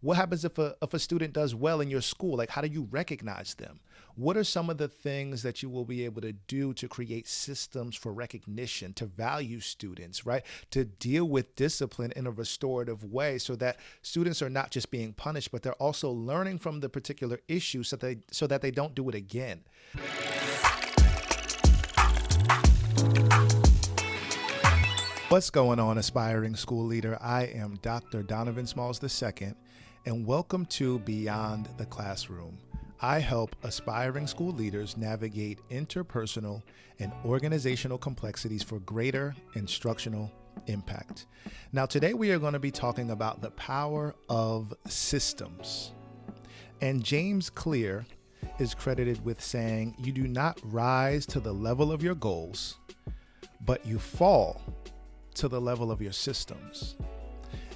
What happens if a student does well in your school? Like, how do you recognize them? What are some of the things that you will be able to do to create systems for recognition, to value students, right? To deal with discipline in a restorative way so that students are not just being punished, but they're also learning from the particular issue so that they don't do it again. What's going on, aspiring school leader? I am Dr. Donovan Smalls II, and welcome to Beyond the Classroom. I help aspiring school leaders navigate interpersonal and organizational complexities for greater instructional impact. Now, today we are going to be talking about the power of systems. And James Clear is credited with saying, "You do not rise to the level of your goals, but you fall to the level of your systems."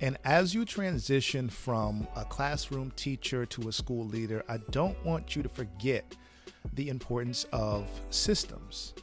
And as you transition from a classroom teacher to a school leader, I don't want you to forget the importance of systems.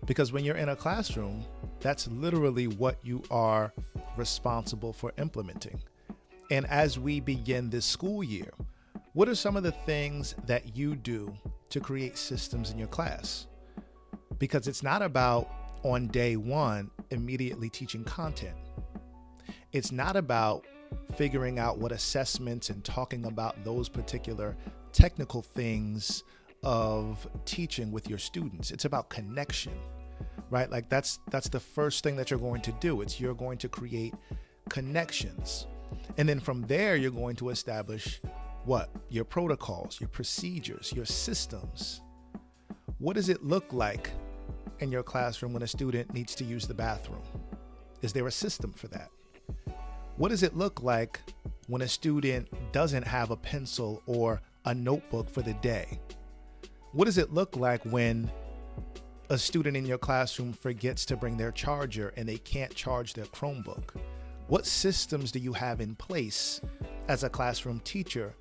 Because when you're in a classroom, that's literally what you are responsible for implementing. And as we begin this school year, what are some of the things that you do to create systems in your class? Because it's not about on day one immediately teaching content. It's not about figuring out what assessments and talking about those particular technical things of teaching with your students. It's about connection, right? Like that's the first thing that you're going to do. You're going to create connections. And then from there, you're going to establish what? Your protocols, your procedures, your systems. What does it look like in your classroom when a student needs to use the bathroom? Is there a system for that? What does it look like when a student doesn't have a pencil or a notebook for the day? What does it look like when a student in your classroom forgets to bring their charger and they can't charge their Chromebook? What systems do you have in place as a classroom teacher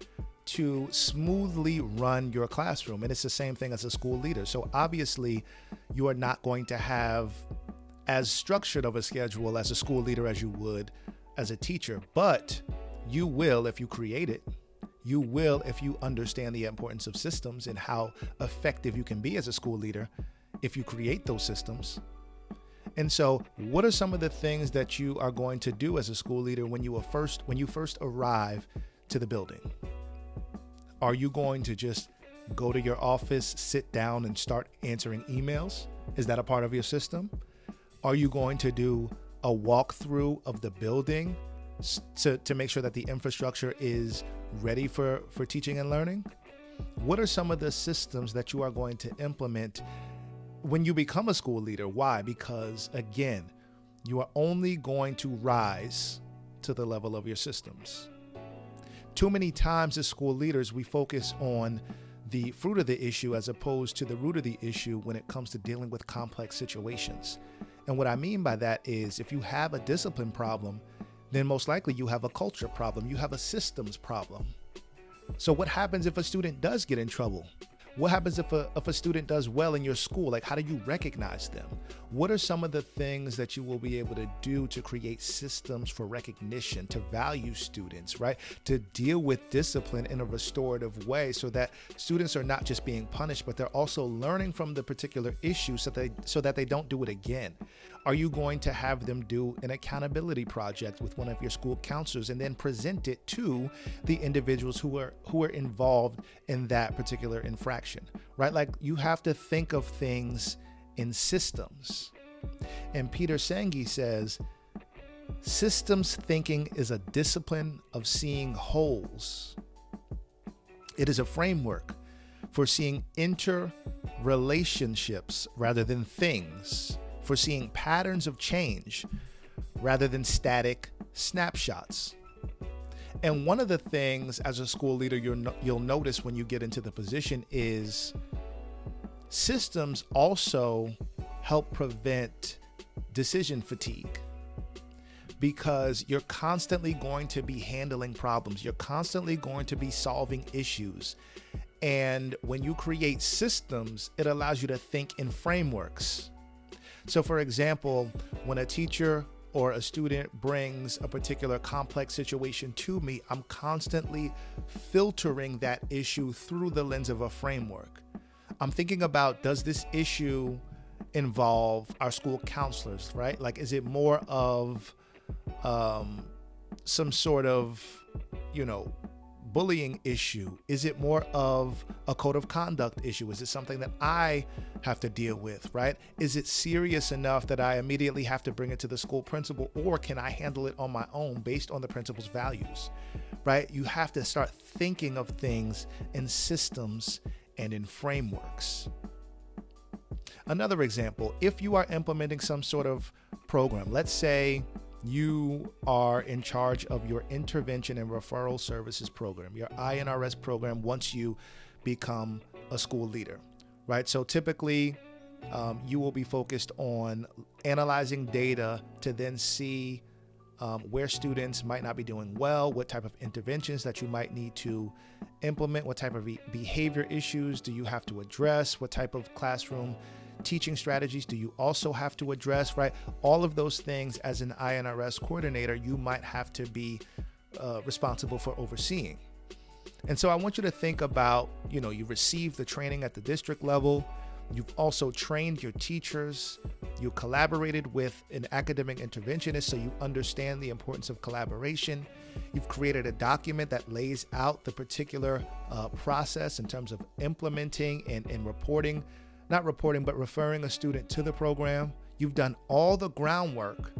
to smoothly run your classroom? And it's the same thing as a school leader. So obviously, you are not going to have as structured of a schedule as a school leader as you would as a teacher, but you will if you create it. You will if you understand the importance of systems and how effective you can be as a school leader if you create those systems. And so what are some of the things that you are going to do as a school leader when you first arrive to the building? Are you going to just go to your office, sit down, and start answering emails? Is that a part of your system? Are you going to do a walkthrough of the building to make sure that the infrastructure is ready for teaching and learning? What are some of the systems that you are going to implement when you become a school leader? Why? Because again, you are only going to rise to the level of your systems. Too many times as school leaders, we focus on the fruit of the issue as opposed to the root of the issue when it comes to dealing with complex situations. And what I mean by that is if you have a discipline problem, then most likely you have a culture problem. You have a systems problem. So what happens if a student does get in trouble? What happens if a student does well in your school? Like, how do you recognize them? What are some of the things that you will be able to do to create systems for recognition, to value students, right? To deal with discipline in a restorative way so that students are not just being punished, but they're also learning from the particular issue so that they don't do it again. Are you going to have them do an accountability project with one of your school counselors and then present it to the individuals who are involved in that particular infraction, right? Like, you have to think of things in systems. And Peter Senge says, systems thinking is a discipline of seeing wholes. It is a framework for seeing interrelationships rather than things, for seeing patterns of change rather than static snapshots. And one of the things as a school leader you'll notice when you get into the position is systems also help prevent decision fatigue, because you're constantly going to be handling problems. You're constantly going to be solving issues. And when you create systems, it allows you to think in frameworks. So for example, when a teacher or a student brings a particular complex situation to me, I'm constantly filtering that issue through the lens of a framework. I'm thinking about, does this issue involve our school counselors, right? Like, is it more of some sort of, bullying issue? Is it more of a code of conduct issue? Is it something that I have to deal with, right? Is it serious enough that I immediately have to bring it to the school principal, or can I handle it on my own based on the principal's values, right? You have to start thinking of things in systems and in frameworks. Another example, if you are implementing some sort of program, let's say you are in charge of your intervention and referral services program, your INRS program, once you become a school leader, right? So typically, you will be focused on analyzing data to then see where students might not be doing well, what type of interventions that you might need to implement, what type of behavior issues do you have to address, what type of classroom teaching strategies do you also have to address, right? All of those things as an INRS coordinator, you might have to be responsible for overseeing. And so I want you to think about, you received the training at the district level. You've also trained your teachers. You collaborated with an academic interventionist, so you understand the importance of collaboration. You've created a document that lays out the particular process in terms of implementing and reporting, not reporting, but referring a student to the program. You've done all the groundwork.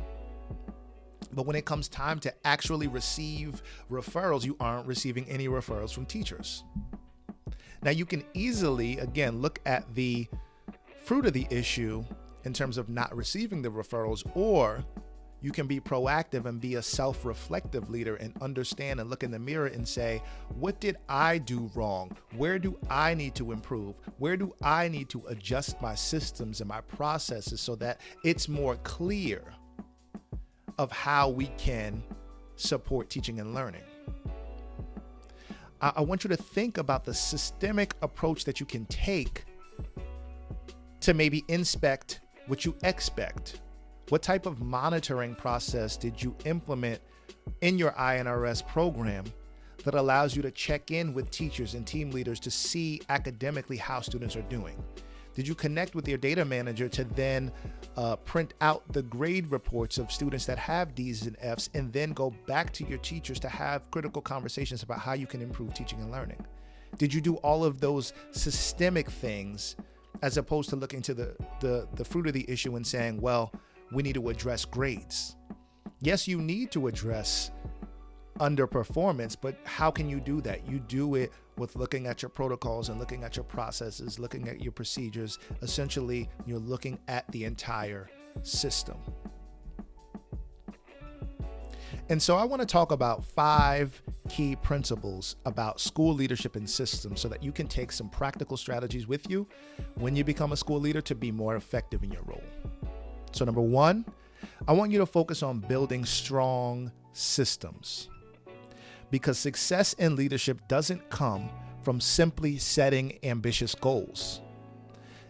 But when it comes time to actually receive referrals, you aren't receiving any referrals from teachers. Now, you can easily, again, look at the fruit of the issue in terms of not receiving the referrals, or you can be proactive and be a self-reflective leader and understand and look in the mirror and say, what did I do wrong? Where do I need to improve? Where do I need to adjust my systems and my processes so that it's more clear of how we can support teaching and learning? I want you to think about the systemic approach that you can take to maybe inspect what you expect. What type of monitoring process did you implement in your INRS program that allows you to check in with teachers and team leaders to see academically how students are doing? Did you connect with your data manager to then print out the grade reports of students that have D's and F's, and then go back to your teachers to have critical conversations about how you can improve teaching and learning? Did you do all of those systemic things as opposed to looking to the fruit of the issue and saying, well, we need to address grades? Yes, you need to address underperformance, but how can you do that? You do it with looking at your protocols and looking at your processes, looking at your procedures. Essentially, you're looking at the entire system. And so I want to talk about 5 key principles about school leadership and systems so that you can take some practical strategies with you when you become a school leader to be more effective in your role. So number 1, I want you to focus on building strong systems, because success in leadership doesn't come from simply setting ambitious goals.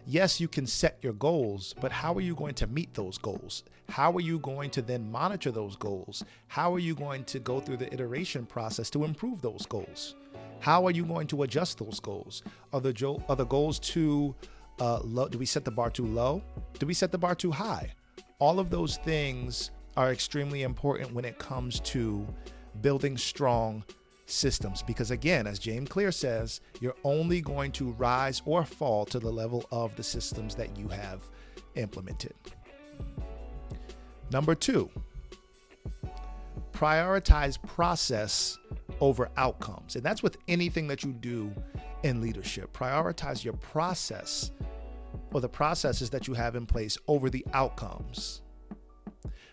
Yes, you can set your goals, but how are you going to meet those goals? How are you going to then monitor those goals? How are you going to go through the iteration process to improve those goals? How are you going to adjust those goals? Are the goals too low? Do we set the bar too low? Do we set the bar too high? All of those things are extremely important when it comes to building strong systems, because again, as James Clear says, you're only going to rise or fall to the level of the systems that you have implemented. Number 2, prioritize process over outcomes. And that's with anything that you do in leadership. Prioritize your process or the processes that you have in place over the outcomes.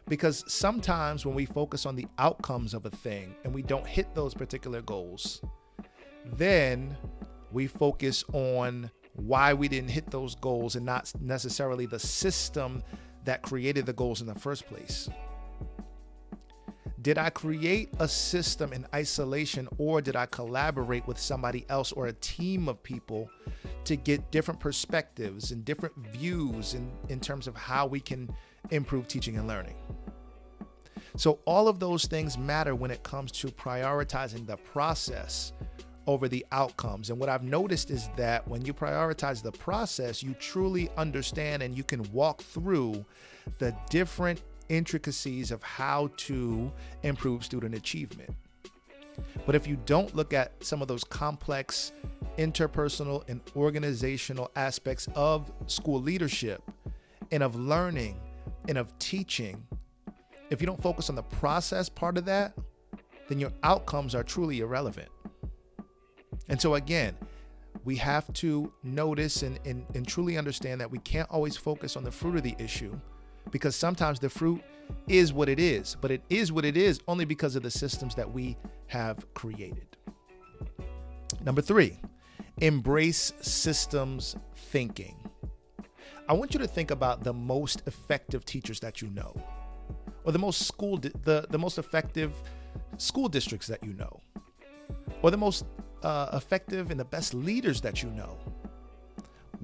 Because sometimes when we focus on the outcomes of a thing and we don't hit those particular goals, then we focus on why we didn't hit those goals and not necessarily the system that created the goals in the first place. Did I create a system in isolation, or did I collaborate with somebody else or a team of people to get different perspectives and different views in terms of how we can improve teaching and learning? So all of those things matter when it comes to prioritizing the process over the outcomes. And what I've noticed is that when you prioritize the process, you truly understand and you can walk through the different intricacies of how to improve student achievement. But if you don't look at some of those complex interpersonal and organizational aspects of school leadership and of learning and of teaching, if you don't focus on the process part of that, then your outcomes are truly irrelevant. And so again, we have to notice and truly understand that we can't always focus on the fruit of the issue, because sometimes the fruit is what it is, but it is what it is only because of the systems that we have created. Number 3, embrace systems thinking. I want you to think about the most effective teachers that you know, or the most effective school districts that you know, or the most effective and the best leaders that you know.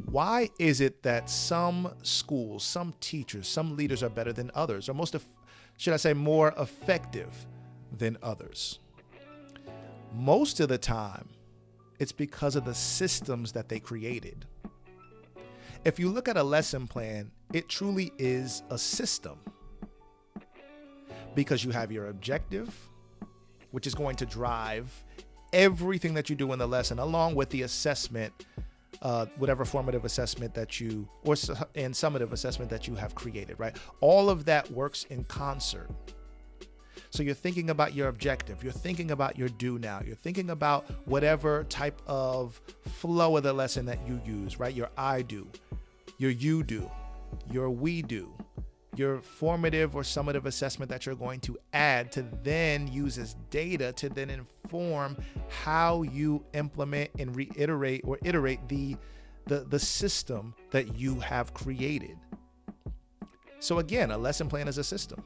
Why is it that some schools, some teachers, some leaders are better than others, or more effective than others? Most of the time, it's because of the systems that they created. If you look at a lesson plan, it truly is a system, because you have your objective, which is going to drive everything that you do in the lesson, along with the assessment, whatever formative assessment that you, and summative assessment that you have created, right? All of that works in concert. So you're thinking about your objective, you're thinking about your do now, you're thinking about whatever type of flow of the lesson that you use, right? Your I do, your you do, your we do, your formative or summative assessment that you're going to add to then use as data to then inform how you implement and reiterate or iterate the system that you have created. So again, a lesson plan is a system.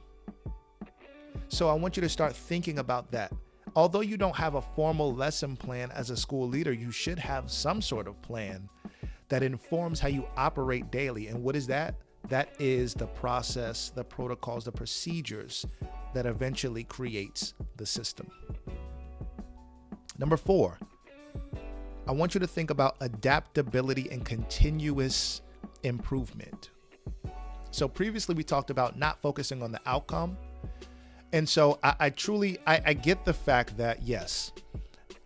So I want you to start thinking about that. Although you don't have a formal lesson plan as a school leader, you should have some sort of plan that informs how you operate daily. And what is that? That is the process, the protocols, the procedures that eventually creates the system. Number 4, I want you to think about adaptability and continuous improvement. So previously we talked about not focusing on the outcome. And so I get the fact that, yes,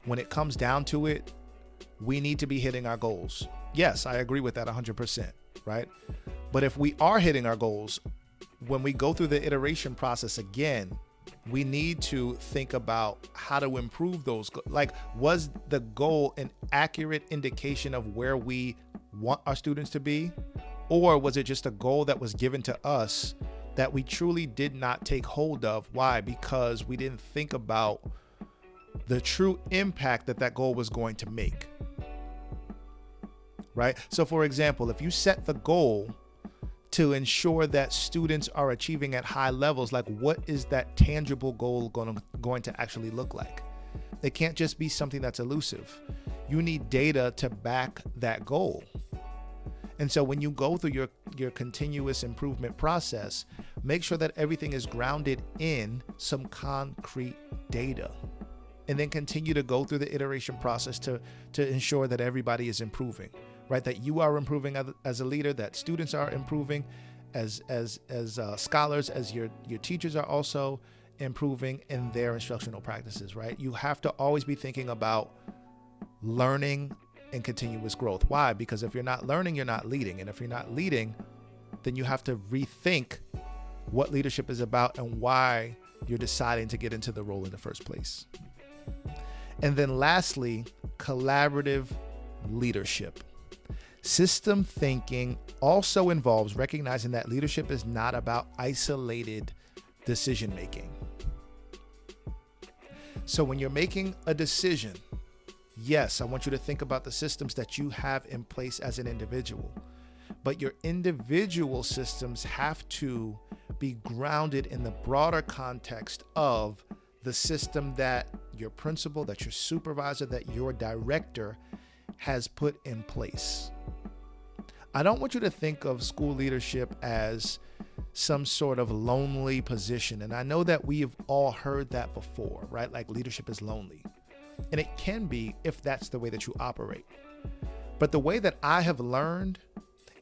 when it comes down to it, we need to be hitting our goals. Yes, I agree with that 100%, right? But if we are hitting our goals, when we go through the iteration process again, we need to think about how to improve those. Like, was the goal an accurate indication of where we want our students to be? Or was it just a goal that was given to us that we truly did not take hold of? Why? Because we didn't think about the true impact that goal was going to make, right? So for example, if you set the goal to ensure that students are achieving at high levels, like what is that tangible goal going to actually look like? It can't just be something that's elusive. You need data to back that goal. And so when you go through your continuous improvement process, make sure that everything is grounded in some concrete data, and then continue to go through the iteration process to ensure that everybody is improving, right? That you are improving as a leader, that students are improving as scholars, as your teachers are also improving in their instructional practices, right? You have to always be thinking about learning and continuous growth. Why? Because if you're not learning, you're not leading. And if you're not leading, then you have to rethink what leadership is about and why you're deciding to get into the role in the first place. And then lastly, collaborative leadership. System thinking also involves recognizing that leadership is not about isolated decision making. So when you're making a decision, yes, I want you to think about the systems that you have in place as an individual, but your individual systems have to be grounded in the broader context of the system that your principal, that your supervisor, that your director has put in place. I don't want you to think of school leadership as some sort of lonely position. And I know that we have all heard that before, right? Like leadership is lonely. And it can be if that's the way that you operate. But the way that I have learned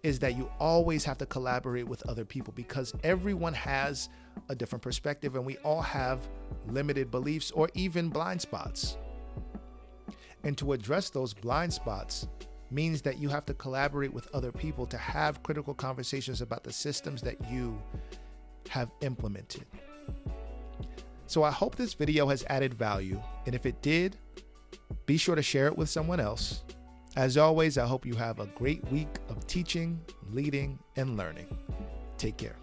is that you always have to collaborate with other people, because everyone has a different perspective and we all have limited beliefs or even blind spots. And to address those blind spots means that you have to collaborate with other people to have critical conversations about the systems that you have implemented. So I hope this video has added value. And if it did, be sure to share it with someone else. As always, I hope you have a great week of teaching, leading, and learning. Take care.